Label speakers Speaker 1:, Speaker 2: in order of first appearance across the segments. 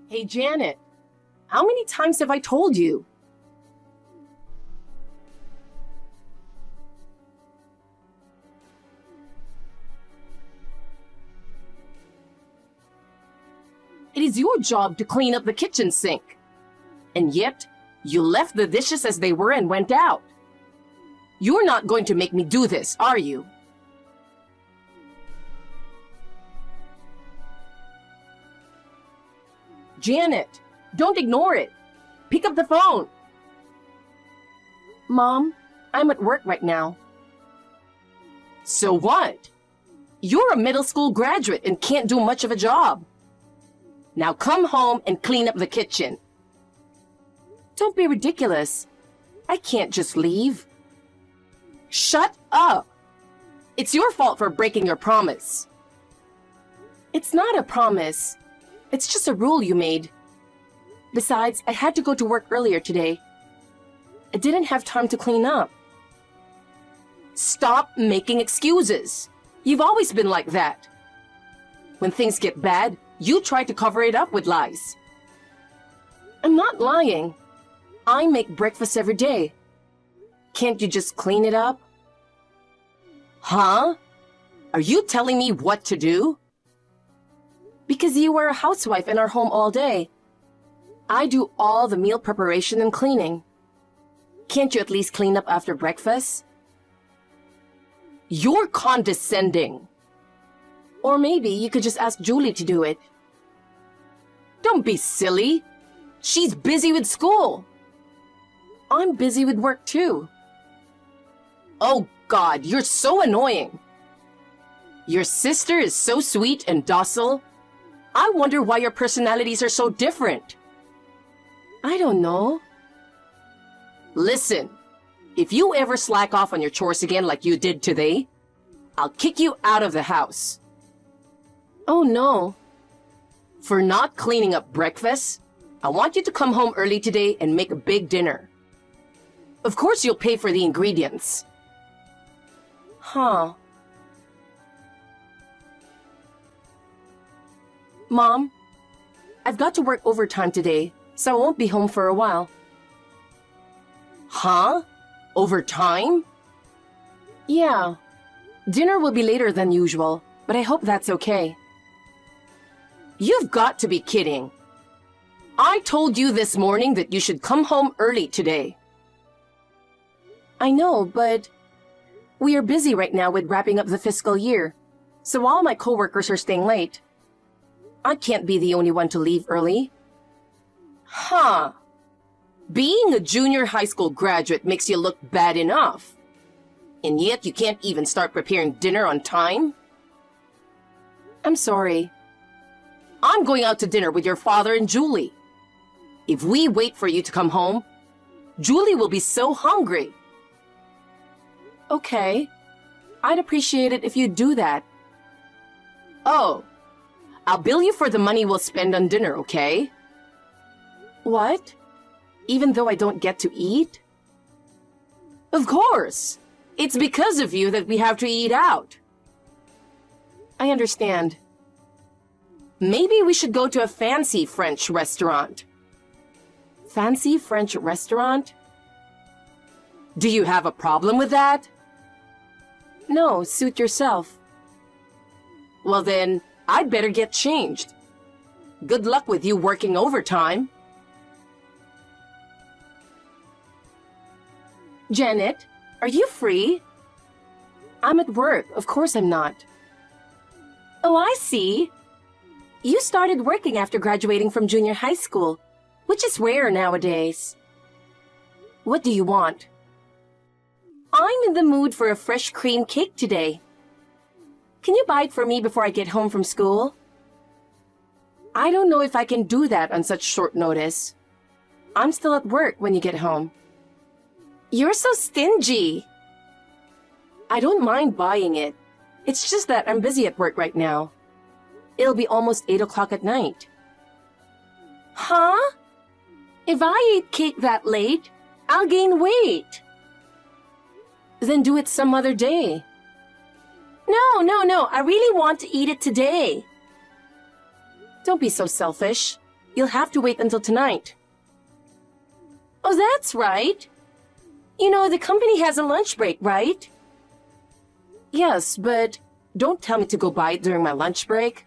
Speaker 1: Hey, Janet, how many times have I told you? It is your job to clean up the kitchen sink. And yet, you left the dishes as they were and went out. You're not going to make me do this, are you? Janet, don't ignore it. Pick up the phone. Mom, I'm at work right now. So what? You're a middle school graduate and can't do much of a job. Now come home and clean up the kitchen. Don't be ridiculous. I can't just leave. Shut up. It's your fault for breaking your promise. It's not a promise. It's just a rule you made. Besides, I had to go to work earlier today. I didn't have time to clean up. Stop making excuses. You've always been like that. When things get bad, you try to cover it up with lies. I'm not lying. I make breakfast every day. Can't you just clean it up? Huh? Are you telling me what to do? Because you are a housewife and are home all day. I do all the meal preparation and cleaning. Can't you at least clean up after breakfast? You're condescending. Or maybe you could just ask Julie to do it. Don't be silly. She's busy with school. I'm busy with work too. Oh God, you're so annoying. Your sister is so sweet and docile. I wonder why your personalities are so different. I don't know. Listen, if you ever slack off on your chores again like you did today, I'll kick you out of the house. Oh no. For not cleaning up breakfast, I want you to come home early today and make a big dinner. Of course you'll pay for the ingredients. Huh. Mom, I've got to work overtime today, so I won't be home for a while. Huh? Overtime? Yeah. Dinner will be later than usual, but I hope that's okay. You've got to be kidding. I told you this morning that you should come home early today. I know, but we are busy right now with wrapping up the fiscal year, so all my coworkers are staying late. I can't be the only one to leave early. Huh. Being a junior high school graduate makes you look bad enough. And yet you can't even start preparing dinner on time? I'm sorry. I'm going out to dinner with your father and Julie. If we wait for you to come home, Julie will be so hungry. Okay. I'd appreciate it if you'd do that. Oh. I'll bill you for the money we'll spend on dinner, okay? What? Even though I don't get to eat? Of course! It's because of you that we have to eat out. I understand. Maybe we should go to a fancy French restaurant. Fancy French restaurant? Do you have a problem with that? No, suit yourself. Well then, I'd better get changed. Good luck with you working overtime. Janet, are you free? I'm at work. Of course I'm not. Oh, I see. You started working after graduating from junior high school, which is rare nowadays. What do you want? I'm in the mood for a fresh cream cake today. Can you buy it for me before I get home from school? I don't know if I can do that on such short notice. I'm still at work when you get home. You're so stingy. I don't mind buying it. It's just that I'm busy at work right now. It'll be almost 8 o'clock at night. Huh? If I eat cake that late, I'll gain weight. Then do it some other day. No. I really want to eat it today. Don't be so selfish. you'll have to wait until tonight. Oh, that's right. You know, the company has a lunch break, right? Yes, but don't tell me to go buy it during my lunch break.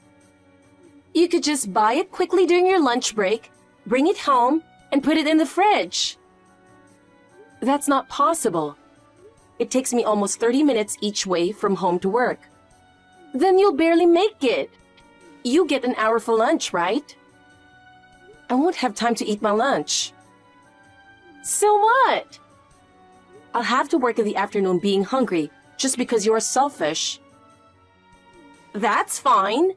Speaker 1: You could just buy it quickly during your lunch break, bring it home, and put it in the fridge. That's not possible. It takes me almost 30 minutes each way from home to work. Then you'll barely make it. You get an hour for lunch, right? I won't have time to eat my lunch. So what? I'll have to work in the afternoon being hungry just because you're selfish. That's fine.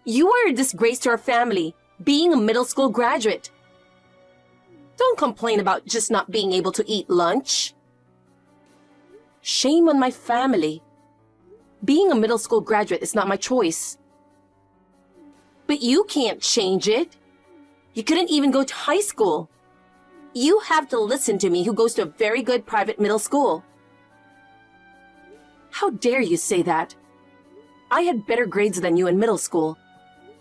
Speaker 1: You are a disgrace to our family, being a middle school graduate. Don't complain about just not being able to eat lunch. Shame on my family. Being a middle school graduate is not my choice. But you can't change it. You couldn't even go to high school. You have to listen to me, who goes to a very good private middle school. How dare you say that? I had better grades than you in middle school.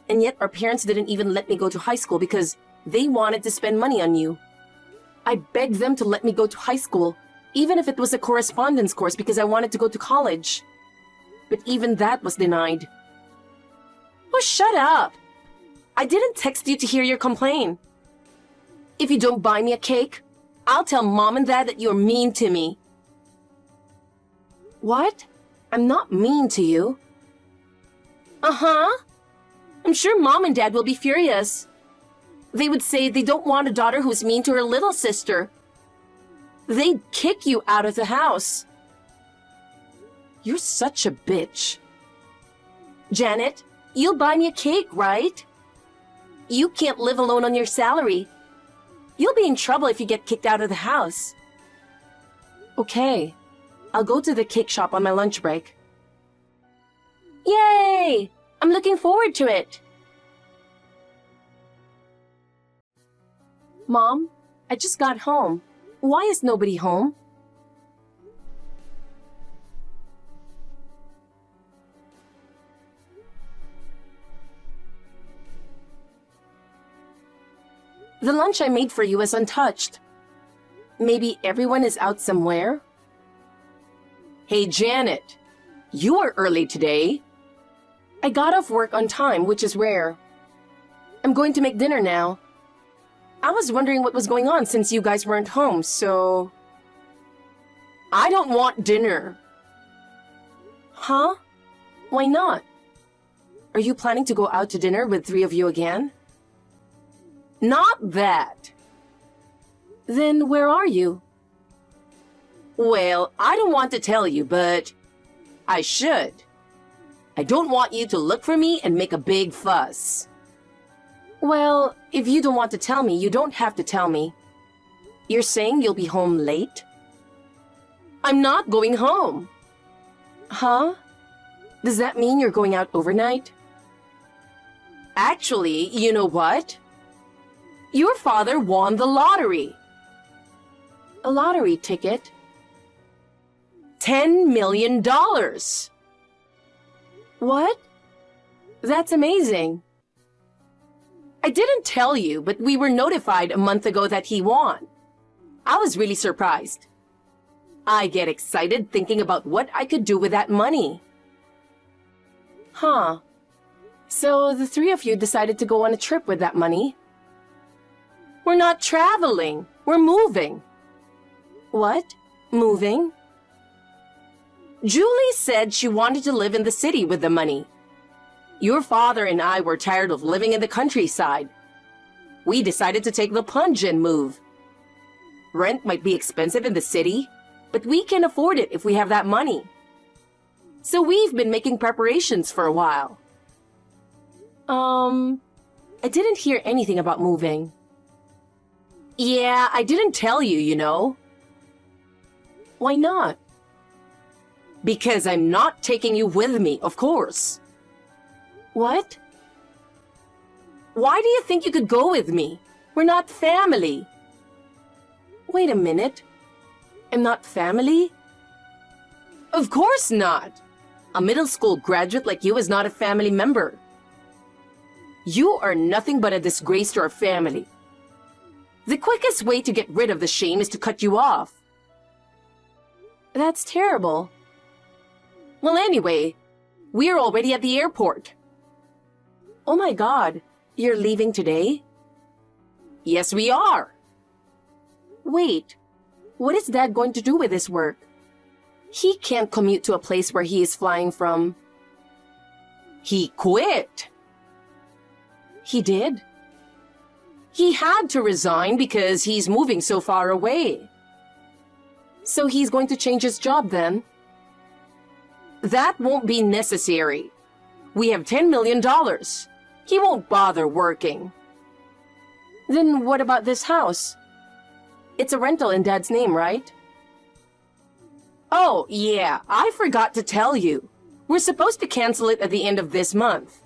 Speaker 1: And yet our parents didn't even let me go to high school because they wanted to spend money on you. I begged them to let me go to high school, even if it was a correspondence course because I wanted to go to college. But even that was denied. Oh, shut up! I didn't text you to hear your complaint. If you don't buy me a cake, I'll tell Mom and Dad that you're mean to me. What? I'm not mean to you. Uh-huh. I'm sure Mom and Dad will be furious. They would say they don't want a daughter who's mean to her little sister. They'd kick you out of the house. You're such a bitch. Janet, you'll buy me a cake, right? You can't live alone on your salary. You'll be in trouble if you get kicked out of the house. Okay, I'll go to the cake shop on my lunch break. Yay! I'm looking forward to it. Mom, I just got home. Why is nobody home? The lunch I made for you is untouched. Maybe everyone is out somewhere? Hey, Janet, you are early today. I got off work on time, which is rare. I'm going to make dinner now. I was wondering what was going on since you guys weren't home, so... I don't want dinner. Huh? Why not? Are you planning to go out to dinner with three of you again? Not that. Then where are you? Well, I don't want to tell you, but I should. I don't want you to look for me and make a big fuss. Well, if you don't want to tell me, you don't have to tell me. You're saying you'll be home late? I'm not going home. Huh? Does that mean you're going out overnight? Actually, you know what? Your father won the lottery. A lottery ticket? $10 million. What? That's amazing. I didn't tell you, but we were notified a month ago that he won. I was really surprised. I get excited thinking about what I could do with that money. Huh. So the three of you decided to go on a trip with that money? We're not traveling. We're moving. What? Moving? Julie said she wanted to live in the city with the money. Your father and I were tired of living in the countryside. We decided to take the plunge and move. Rent might be expensive in the city, but we can afford it if we have that money. So we've been making preparations for a while. I didn't hear anything about moving. Yeah, I didn't tell you, you know. Why not? Because I'm not taking you with me, of course. What? Why do you think you could go with me? We're not family. Wait a minute. I'm not family? Of course not. A middle school graduate like you is not a family member. You are nothing but a disgrace to our family. The quickest way to get rid of the shame is to cut you off. That's terrible. Well, anyway, we're already at the airport. Oh my God, you're leaving today? Yes, we are. Wait, what is Dad going to do with his work? He can't commute to a place where he is flying from. He quit. He did? He had to resign because he's moving so far away. So he's going to change his job then? That won't be necessary. We have $10 million. He won't bother working. Then what about this house? It's a rental in Dad's name, right? Oh, yeah, I forgot to tell you. We're supposed to cancel it at the end of this month.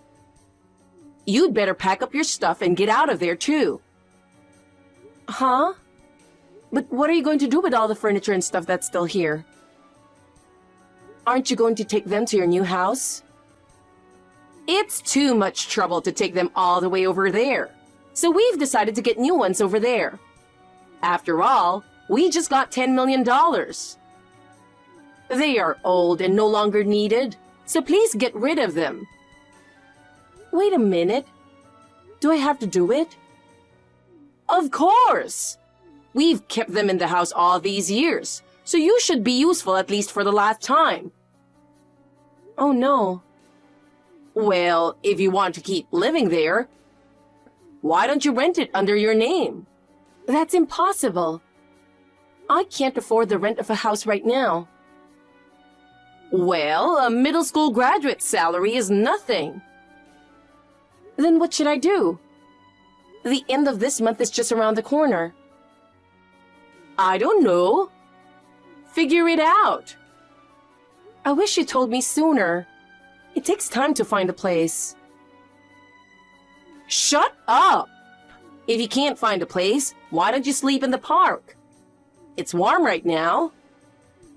Speaker 1: You'd better pack up your stuff and get out of there, too. Huh? But what are you going to do with all the furniture and stuff that's still here? Aren't you going to take them to your new house? It's too much trouble to take them all the way over there. So we've decided to get new ones over there. After all, we just got $10 million. They are old and no longer needed, so please get rid of them. Wait a minute. Do I have to do it? Of course! We've kept them in the house all these years, so you should be useful at least for the last time. Oh no. Well, if you want to keep living there, why don't you rent it under your name? That's impossible. I can't afford the rent of a house right now. Well, a middle school graduate's salary is nothing. Then what should I do? The end of this month is just around the corner. I don't know. Figure it out. I wish you told me sooner. It takes time to find a place. Shut up! If you can't find a place, why don't you sleep in the park? It's warm right now.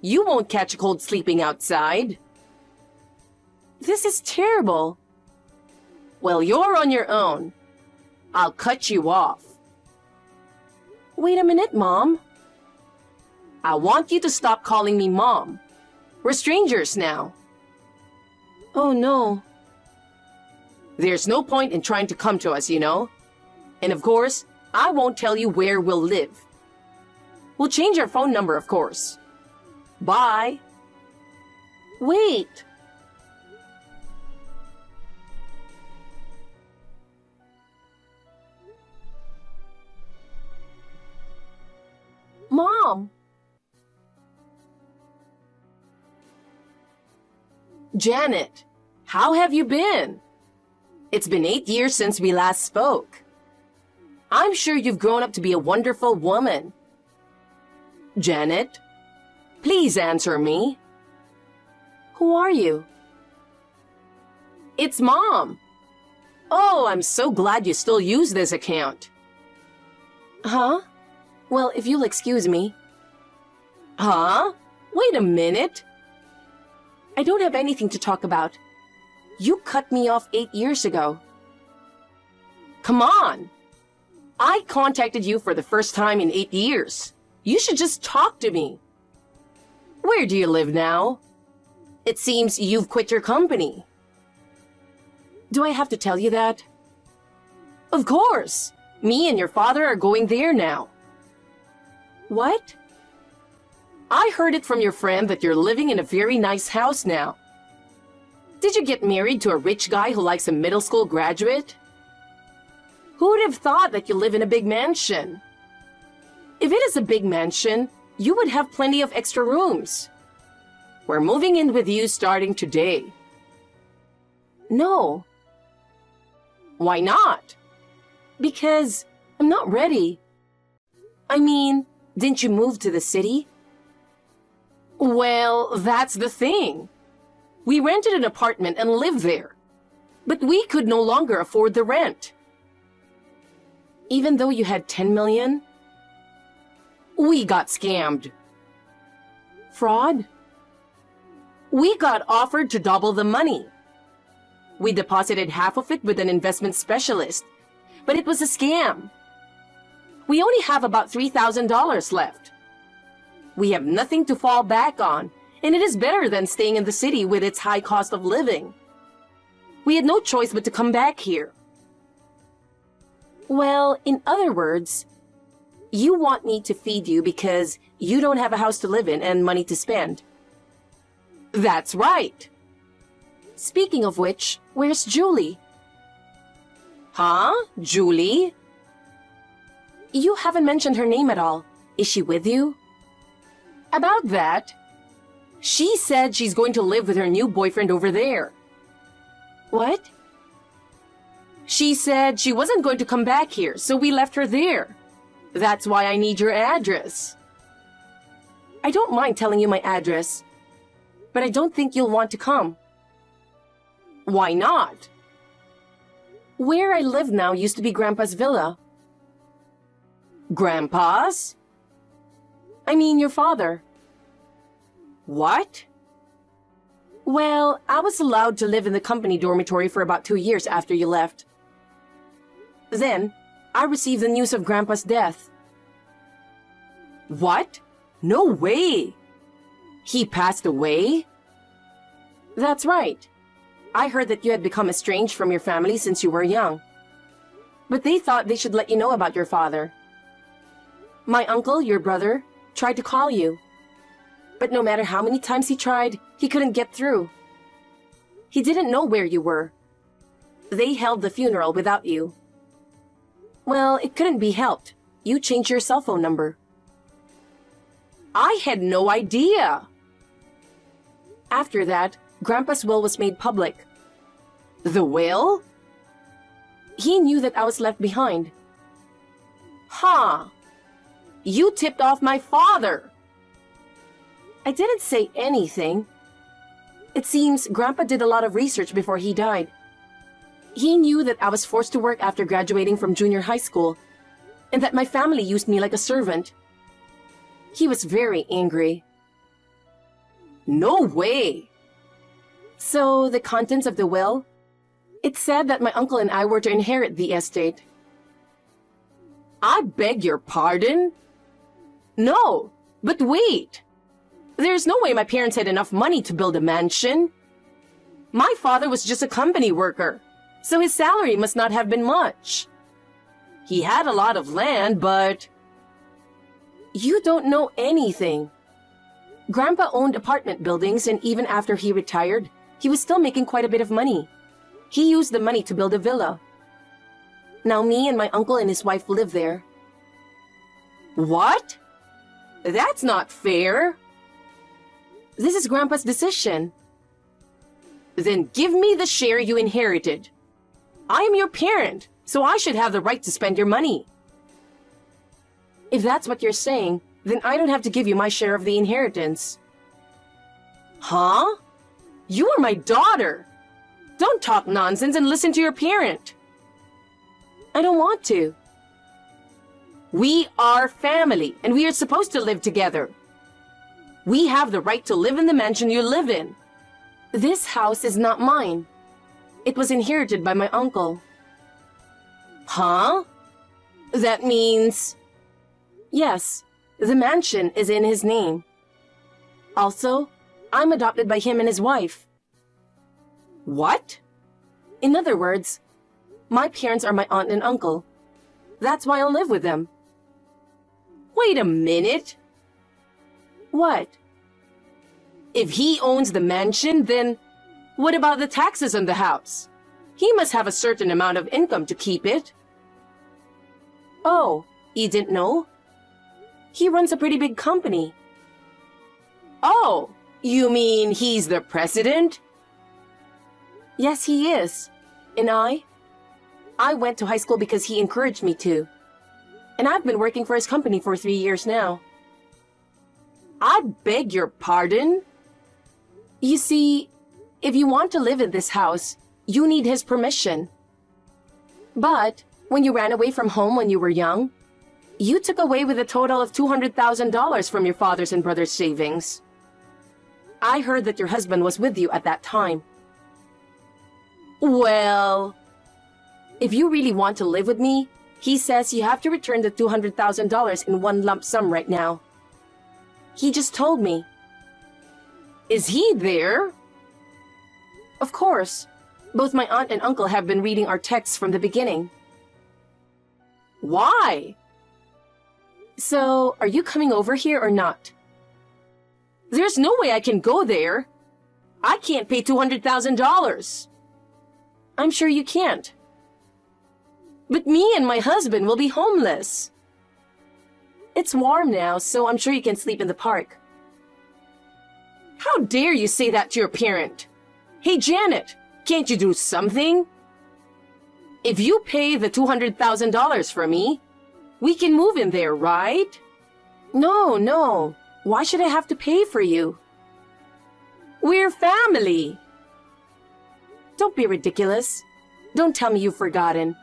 Speaker 1: You won't catch a cold sleeping outside. This is terrible. Well, you're on your own. I'll cut you off. Wait a minute, Mom. I want you to stop calling me Mom. We're strangers now. Oh, no. There's no point in trying to come to us, you know. And of course, I won't tell you where we'll live. We'll change our phone number, of course. Bye. Wait. Mom. Janet, how have you been? It's been 8 years since we last spoke. I'm sure you've grown up to be a wonderful woman. Janet, please answer me. Who are you? It's Mom. Oh, I'm so glad you still use this account. Huh? Well, if you'll excuse me. Huh? Wait a minute. I don't have anything to talk about. You cut me off 8 years ago. Come on. I contacted you for the first time in 8 years. You should just talk to me. Where do you live now? It seems you've quit your company. Do I have to tell you that? Of course. Me and your father are going there now. What? I heard it from your friend that you're living in a very nice house now. Did you get married to a rich guy who likes a middle school graduate? Who would have thought that you live in a big mansion? If it is a big mansion, you would have plenty of extra rooms. We're moving in with you starting today. No. Why not? Because I'm not ready. I mean, didn't you move to the city? Well, that's the thing. We rented an apartment and lived there. But we could no longer afford the rent. Even though you had 10 million? We got scammed. Fraud? We got offered to double the money. We deposited half of it with an investment specialist, but it was a scam. We only have about $3,000 left. We have nothing to fall back on, and it is better than staying in the city with its high cost of living. We had no choice but to come back here. Well, in other words, you want me to feed you because you don't have a house to live in and money to spend. That's right. Speaking of which, where's Julie? Huh? Julie? You haven't mentioned her name at all. Is she with you? About that, she said she's going to live with her new boyfriend over there. What? She said she wasn't going to come back here, so we left her there. That's why I need your address. I don't mind telling you my address, but I don't think you'll want to come. Why not? Where I live now used to be Grandpa's villa. Grandpa's? I mean your father. What? Well, I was allowed to live in the company dormitory for about 2 years after you left. Then, I received the news of Grandpa's death. What? No way! He passed away? That's right. I heard that you had become estranged from your family since you were young. But they thought they should let you know about your father. My uncle, your brother, tried to call you. But no matter how many times he tried, he couldn't get through. He didn't know where you were. They held the funeral without you. Well, it couldn't be helped. You changed your cell phone number. I had no idea. After that, Grandpa's will was made public. The will? He knew that I was left behind. Huh. You tipped off my father. I didn't say anything. It seems Grandpa did a lot of research before he died. He knew that I was forced to work after graduating from junior high school, and that my family used me like a servant. He was very angry. No way! So, the contents of the will? It said that my uncle and I were to inherit the estate. I beg your pardon? No, but wait! There's no way my parents had enough money to build a mansion. My father was just a company worker, so his salary must not have been much. He had a lot of land, but... You don't know anything. Grandpa owned apartment buildings, and even after he retired, he was still making quite a bit of money. He used the money to build a villa. Now me and my uncle and his wife live there. What? That's not fair. This is Grandpa's decision. Then give me the share you inherited. I am your parent, so I should have the right to spend your money. If that's what you're saying, then I don't have to give you my share of the inheritance. Huh? You are my daughter. Don't talk nonsense and listen to your parent. I don't want to. We are family, and we are supposed to live together. We have the right to live in the mansion you live in. This house is not mine. It was inherited by my uncle. Huh? That means... Yes, the mansion is in his name. Also, I'm adopted by him and his wife. What? In other words, my parents are my aunt and uncle. That's why I'll live with them. Wait a minute. What? If he owns the mansion, then what about the taxes on the house? He must have a certain amount of income to keep it. Oh, you didn't know? He runs a pretty big company. Oh, you mean he's the president? Yes, he is. And I went to high school because he encouraged me to. And I've been working for his company for 3 years now. I beg your pardon? You see, if you want to live in this house, you need his permission. But when you ran away from home when you were young, you took away with a total of $200,000 from your father's and brother's savings. I heard that your husband was with you at that time. Well, if you really want to live with me, he says you have to return the $200,000 in one lump sum right now. He just told me. Is he there? Of course. Both my aunt and uncle have been reading our texts from the beginning. Why? So, are you coming over here or not? There's no way I can go there. I can't pay $200,000. I'm sure you can't. But me and my husband will be homeless. It's warm now, so I'm sure you can sleep in the park. How dare you say that to your parent? Hey, Janet, can't you do something? If you pay the $200,000 for me, we can move in there, right? No. Why should I have to pay for you? We're family. Don't be ridiculous. Don't tell me you've forgotten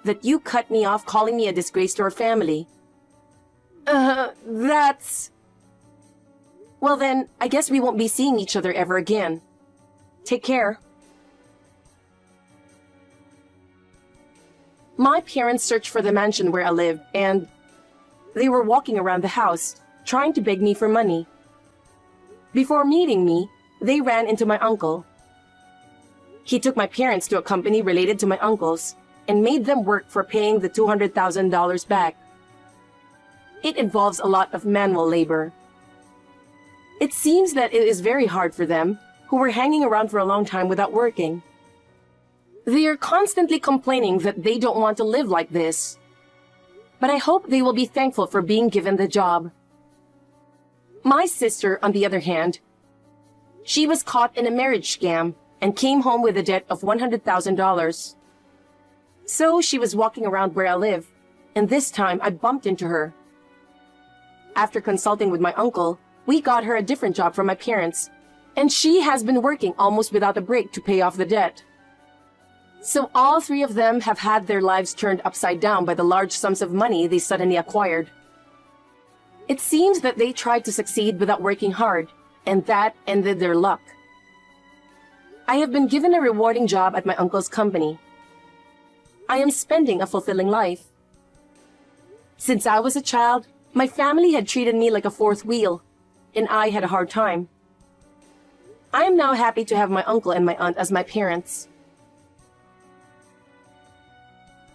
Speaker 1: that you cut me off calling me a disgrace to our family. That's... Well then, I guess we won't be seeing each other ever again. Take care. My parents searched for the mansion where I lived, and they were walking around the house, trying to beg me for money. Before meeting me, they ran into my uncle. He took my parents to a company related to my uncle's and made them work for paying the $200,000 back. It involves a lot of manual labor. It seems that it is very hard for them, who were hanging around for a long time without working. They are constantly complaining that they don't want to live like this. But I hope they will be thankful for being given the job. My sister, on the other hand, she was caught in a marriage scam and came home with a debt of $100,000. So she was walking around where I live, and this time I bumped into her. After consulting with my uncle, we got her a different job from my parents, and she has been working almost without a break to pay off the debt. So all three of them have had their lives turned upside down by the large sums of money they suddenly acquired. It seems that they tried to succeed without working hard, and that ended their luck. I have been given a rewarding job at my uncle's company. I am spending a fulfilling life. Since I was a child, my family had treated me like a fourth wheel, and I had a hard time. I am now happy to have my uncle and my aunt as my parents.